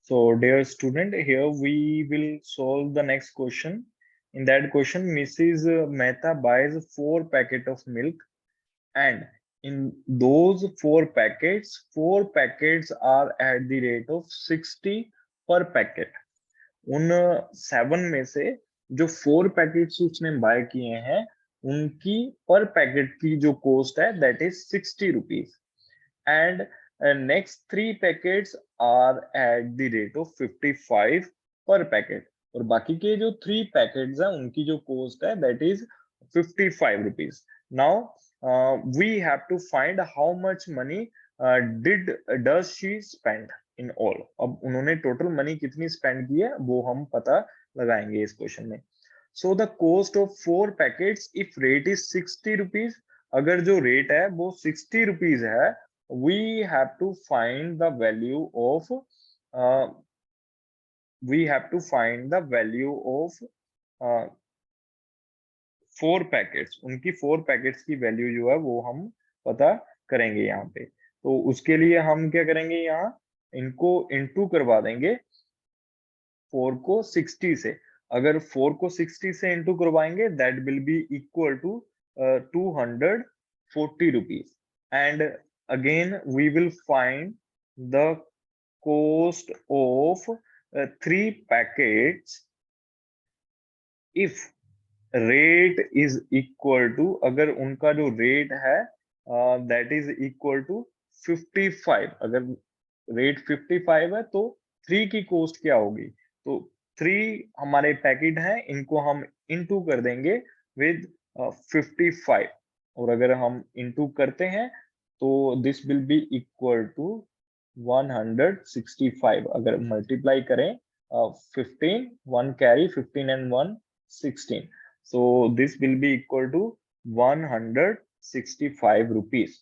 So, dear student, here we will solve the next question. In that question, Mrs. Mehta buys 4 packets of milk, and in those 4 packets are at the rate of 60 per packet. उन 7 में से जो 4 packets उसने bye किए हैं, उनकी पर packet की जो कॉस्ट है that is 60 rupees, and next 3 packets are at the rate of 55 per packet, और बाकी के जो 3 पैकेट्स हैं उनकी जो कॉस्ट है that is 55 rupees. Now we have to find how much money did does she spend in all. अब उन्होंने टोटल मनी कितनी स्पेंड की है वो हम पता लगाएंगे इस क्वेश्चन में. So the cost of 4 packets if rate is 60 rupees, अगर जो रेट है वो 60 रुपीज है, we have to find the value of uh, we have to find the value of 4 packets. उनकी 4 पैकेट्स की वैल्यू जो है वो हम पता करेंगे यहाँ पे. तो उसके लिए हम क्या करेंगे, यहाँ इनको इनटू करवा देंगे 4 को 60 से. अगर 4 को 60 से इनटू करवाएंगे that will be equal to 240 rupees. And again we will find the cost of 3 packets if rate is equal to, अगर उनका जो रेट है that is equal to 55. अगर रेट 55 है तो 3 की कॉस्ट क्या होगी, तो 3 हमारे पैकेट हैं, इनको हम इनटू कर देंगे विद 55, और अगर हम इनटू करते हैं तो this will be equal to 165. अगर मल्टीप्लाई करें 15, 1 carry, 15 and 1 16, so this will be equal to 165 rupees.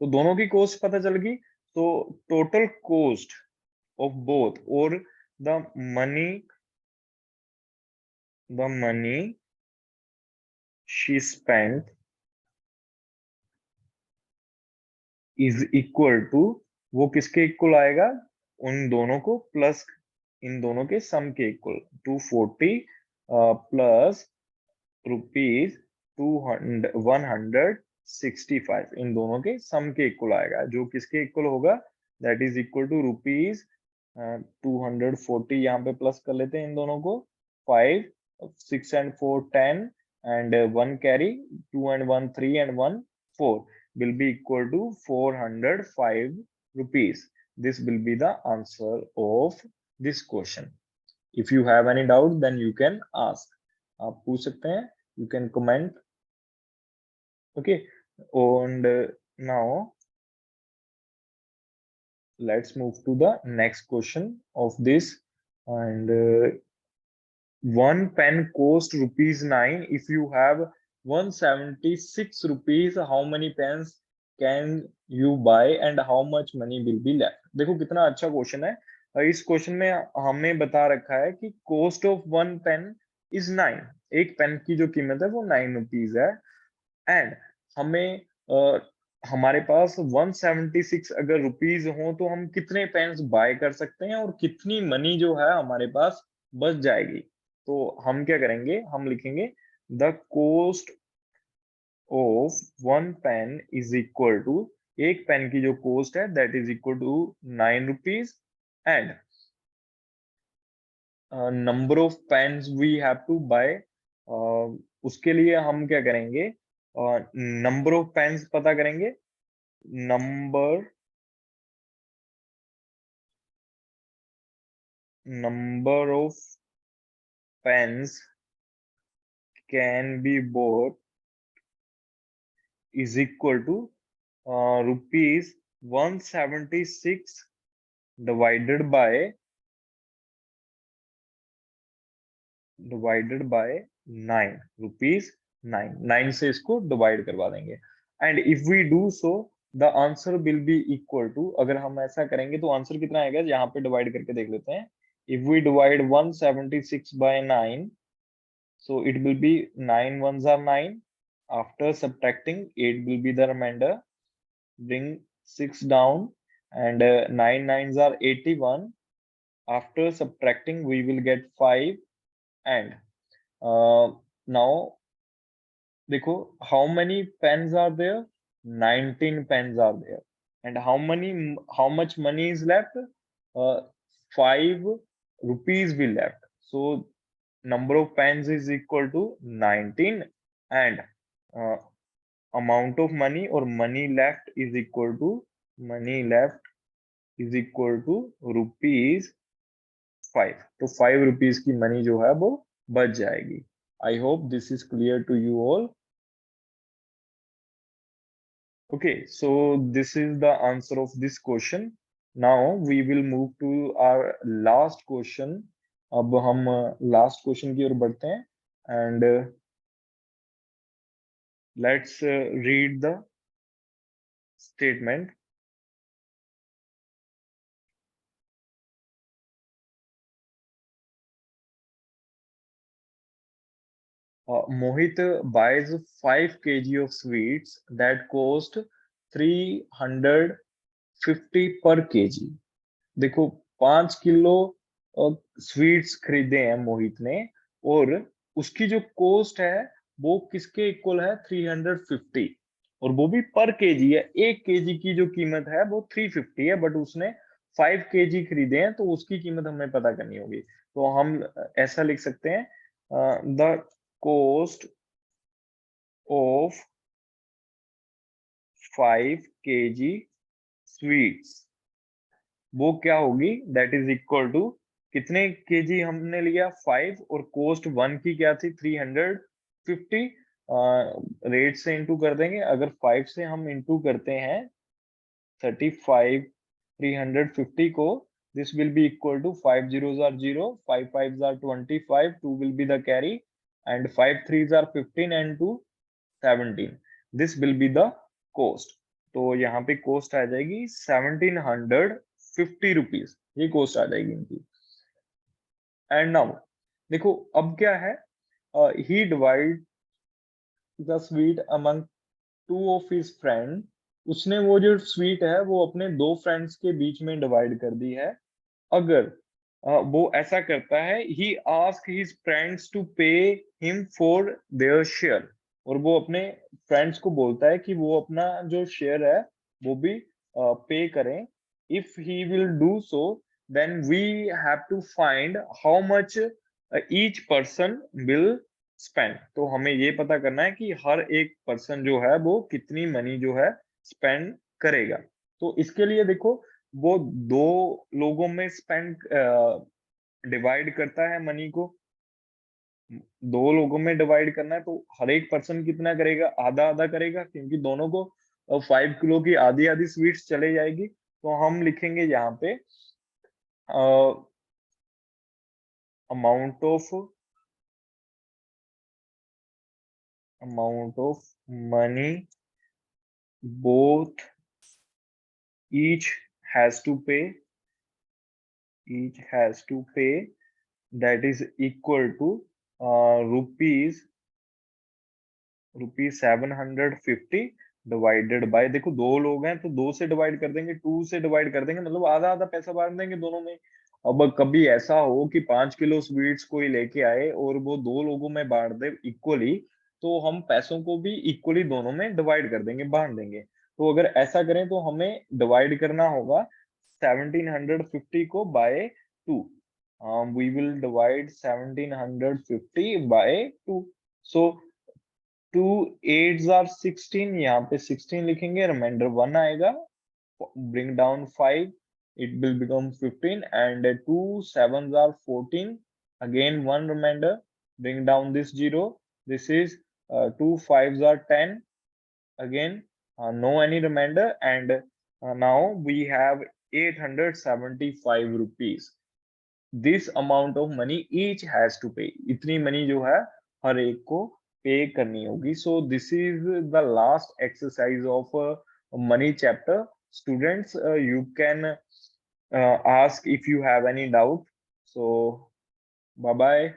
तो दोनों की कॉस्ट पता चल गई. तो टोटल कॉस्ट ऑफ बोथ, और the money she spent is equal to, वो किसके इक्वल आएगा, उन दोनों को प्लस इन दोनों के सम के इक्वल. 240 प्लस रुपीज 165, इन दोनों के सम के इक्वल आएगा, जो किसके इक्वल होगा, that is equal to rupees 240. यहाँ पे प्लस कर लेते हैं इन दोनों को. 5, 6 and 4 10, and 1 carry, 2 and 1 3, and 1 4 will be equal to 405 rupees. This will be the answer of this question. If you have any doubt then you can ask. आप पूछ सकते हैं, you can comment. Okay, and now let's move to the next question of this. And 1 pen cost rupees 9. If you have 176 rupees, how many pens can you buy and how much money will be left? देखो कितना अच्छा question है. इस question में हमें बता रखा है कि कॉस्ट ऑफ 1 पेन इज 9. एक पेन की जो कीमत है वो 9 रुपीज है, एंड हमें हमारे पास 176 अगर रुपीज हो तो हम कितने पेन्स बाय कर सकते हैं और कितनी मनी जो है हमारे पास बच जाएगी. तो हम क्या करेंगे, हम लिखेंगे the cost of 1 pen is equal to, एक पेन की जो कॉस्ट है that is equal to 9 rupees, and number of pens we have to buy. उसके लिए हम क्या करेंगे, नंबर ऑफ पेन्स पता करेंगे. number of pens can be bought is equal to rupees 176 divided by 9 rupees. 9 से इसको डिवाइड करवा देंगे, and if we do so the answer will be equal to, अगर हम ऐसा करेंगे तो आंसर कितना आएगा, यहाँ पे डिवाइड करके देख लेते हैं. If we divide 176 by 9, so it will be 9 ones are 9. After subtracting, 8 will be the remainder. Bring 6 down, and 9 nines are 81. After subtracting, we will get 5 and now देखो how many pens are there? 19 pens are there. And how much money is left? 5 rupees will left. So number of pens is equal to 19 and amount of money or money left is equal to rupees 5. तो 5 rupees की money जो है वो बच जाएगी. I hope this is clear to you all. Okay, so this is the answer of this question. Now we will move to our last question. अब हम last question की ओर बढ़ते हैं and let's read the statement. Mohit buys 5 kg of sweets that cost 350 per kg. देखो 5 kilo sweets खरीदे हैं मोहित ने और उसकी जो कॉस्ट है वो किसके इक्वल है 350 और वो भी पर केजी है. 1 केजी की जो कीमत है वो 350 है बट उसने 5 केजी खरीदे हैं तो उसकी कीमत हमें पता करनी होगी. तो हम ऐसा लिख सकते हैं the cost of 5 kg sweets वो क्या होगी दैट इज इक्वल टू कितने केजी हमने लिया 5 और कॉस्ट 1 की क्या थी 350 रेट से इंटू कर देंगे. अगर 5 से हम इंटू करते हैं 35 350 को this will be equal to 5 zeros are 0 5 5s are 25 2 will be the carry and 5 3s are 15 and 2 17. This will be the cost. तो यहाँ पे cost आ जाएगी 1750 rupees. ये cost आ जाएगी इनकी. And now देखो अब क्या है he divide the sweet among 2 of his friend. उसने वो जो स्वीट है वो अपने 2 फ्रेंड्स के बीच में डिवाइड कर दी है. अगर वो ऐसा करता है he ask his friends to pay him for their share और वो अपने फ्रेंड्स को बोलता है कि वो अपना जो शेयर है वो भी पे करें. If he will do so then we have to find how much each person will spend. तो हमें ये पता करना है कि हर एक पर्सन जो है वो कितनी मनी जो है स्पेंड करेगा. तो इसके लिए देखो वो 2 लोगों में स्पेंड डिवाइड करता है मनी को. 2 लोगों में डिवाइड करना है तो हर एक पर्सन कितना करेगा आधा आधा करेगा क्योंकि दोनों को 5 किलो की आधी आधी स्वीट्स चले जाएगी. तो हम लिखेंगे यहाँ पे amount of money both each has to pay that is equal to rupees 750 divided by. देखो 2 लोग हैं तो 2 से डिवाइड कर देंगे 2 से डिवाइड कर देंगे मतलब आधा आधा पैसा बांट देंगे दोनों में. अब कभी ऐसा हो कि 5 किलो स्वीट्स कोई लेके आए और वो 2 लोगों में बांट दे इक्वली तो हम पैसों को भी इक्वली दोनों में डिवाइड कर देंगे बांट देंगे. तो अगर ऐसा करें तो हमें डिवाइड करना होगा 1750 को bye 2. we will divide 1750 by 2. so 2 8s are 16. यहाँ पे 16 लिखेंगे रिमाइंडर 1 आएगा. bring down 5 it will become 15 and 2 7s are 14. again 1 remainder bring down this 0. this is 2 5s are 10. again no any remainder and now we have 875 rupees. this amount of money each has to pay. इतनी money जो है हर एक को पे करनी होगी. so this is the last exercise of money chapter. students you can ask if you have any doubt. so bye bye.